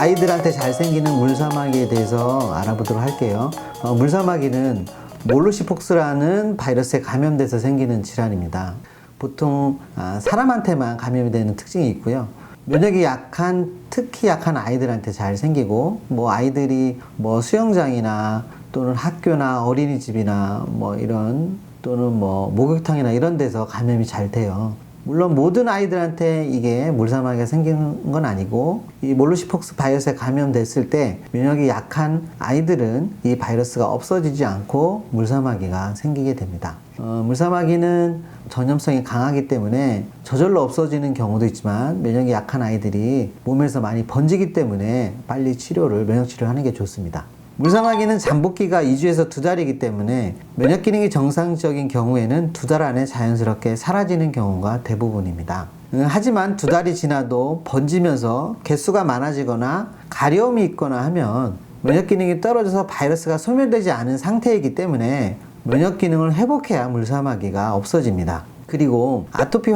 아이들한테 잘 생기는 물사마귀에 대해서 알아보도록 할게요. 물사마귀는 몰루시폭스라는 바이러스에 감염돼서 생기는 질환입니다. 보통 사람한테만 감염이 되는 특징이 있고요. 면역이 약한, 특히 약한 아이들한테 잘 생기고, 아이들이 수영장이나 또는 학교나 어린이집이나 이런 또는 목욕탕이나 이런 데서 감염이 잘 돼요. 물론 모든 아이들한테 이게 물사마귀가 생기는 건 아니고, 이 몰루시폭스 바이러스에 감염됐을 때 면역이 약한 아이들은 이 바이러스가 없어지지 않고 물사마귀가 생기게 됩니다. 물사마귀는 전염성이 강하기 때문에 저절로 없어지는 경우도 있지만, 면역이 약한 아이들이 몸에서 많이 번지기 때문에 빨리 면역 치료를 하는 게 좋습니다. 물사마귀는 잠복기가 2주에서 2달이기 때문에 면역 기능이 정상적인 경우에는 2달 안에 자연스럽게 사라지는 경우가 대부분입니다. 하지만 2달이 지나도 번지면서 개수가 많아지거나 가려움이 있거나 하면 면역 기능이 떨어져서 바이러스가 소멸되지 않은 상태이기 때문에 면역 기능을 회복해야 물사마귀가 없어집니다. 그리고 아토피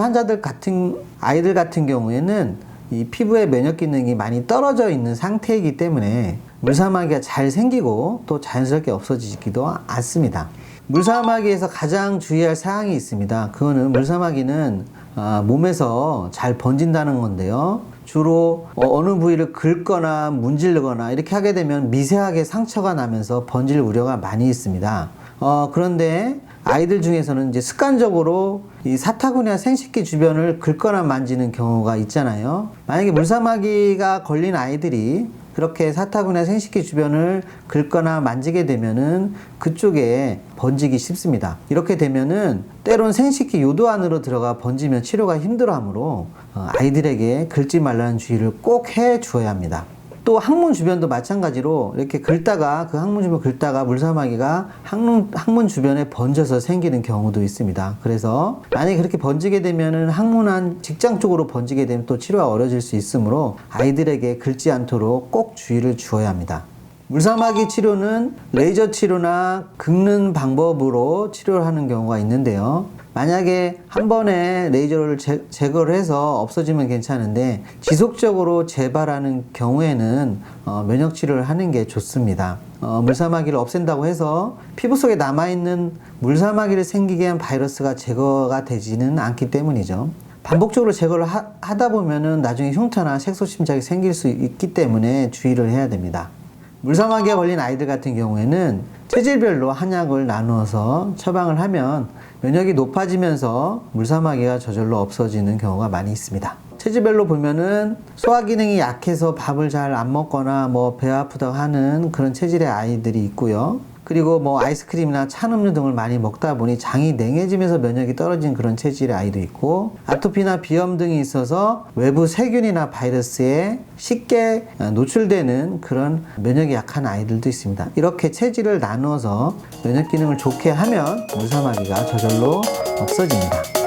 아이들 같은 경우에는 이 피부의 면역 기능이 많이 떨어져 있는 상태이기 때문에 물사마귀가 잘 생기고 또 자연스럽게 없어지지도 않습니다. 물사마귀에서 가장 주의할 사항이 있습니다. 그거는 물사마귀는 몸에서 잘 번진다는 건데요. 주로 어느 부위를 긁거나 문지르거나 이렇게 하게 되면 미세하게 상처가 나면서 번질 우려가 많이 있습니다. 그런데 아이들 중에서는 이제 습관적으로 이 사타구니나 생식기 주변을 긁거나 만지는 경우가 있잖아요. 만약에 물사마귀가 걸린 아이들이 그렇게 사타구니나 생식기 주변을 긁거나 만지게 되면은 그쪽에 번지기 쉽습니다. 이렇게 되면은 때론 생식기 요도 안으로 들어가 번지면 치료가 힘들어하므로 아이들에게 긁지 말라는 주의를 꼭 해 주어야 합니다. 또 항문 주변도 마찬가지로 이렇게 긁다가 그 항문 주변 긁다가 물사마귀가 항문 주변에 번져서 생기는 경우도 있습니다. 그래서 만약에 그렇게 번지게 되면은 항문 안 직장 쪽으로 번지게 되면 또 치료가 어려질 수 있으므로 아이들에게 긁지 않도록 꼭 주의를 주어야 합니다. 물사마귀 치료는 레이저 치료나 긁는 방법으로 치료를 하는 경우가 있는데요. 만약에 한 번에 레이저를 제거를 해서 없어지면 괜찮은데 지속적으로 재발하는 경우에는 면역 치료를 하는 게 좋습니다. 물사마귀를 없앤다고 해서 피부 속에 남아있는 물사마귀를 생기게 한 바이러스가 제거가 되지는 않기 때문이죠. 반복적으로 제거를 하다 보면은 나중에 흉터나 색소침착이 생길 수 있기 때문에 주의를 해야 됩니다. 물사마귀가 걸린 아이들 같은 경우에는 체질별로 한약을 나누어서 처방을 하면 면역이 높아지면서 물사마귀가 저절로 없어지는 경우가 많이 있습니다. 체질별로 보면은 소화 기능이 약해서 밥을 잘 안 먹거나 배 아프다고 하는 그런 체질의 아이들이 있고요. 그리고 아이스크림이나 찬 음료 등을 많이 먹다 보니 장이 냉해지면서 면역이 떨어진 그런 체질의 아이도 있고, 아토피나 비염 등이 있어서 외부 세균이나 바이러스에 쉽게 노출되는 그런 면역이 약한 아이들도 있습니다. 이렇게 체질을 나누어서 면역 기능을 좋게 하면 물사마귀가 저절로 없어집니다.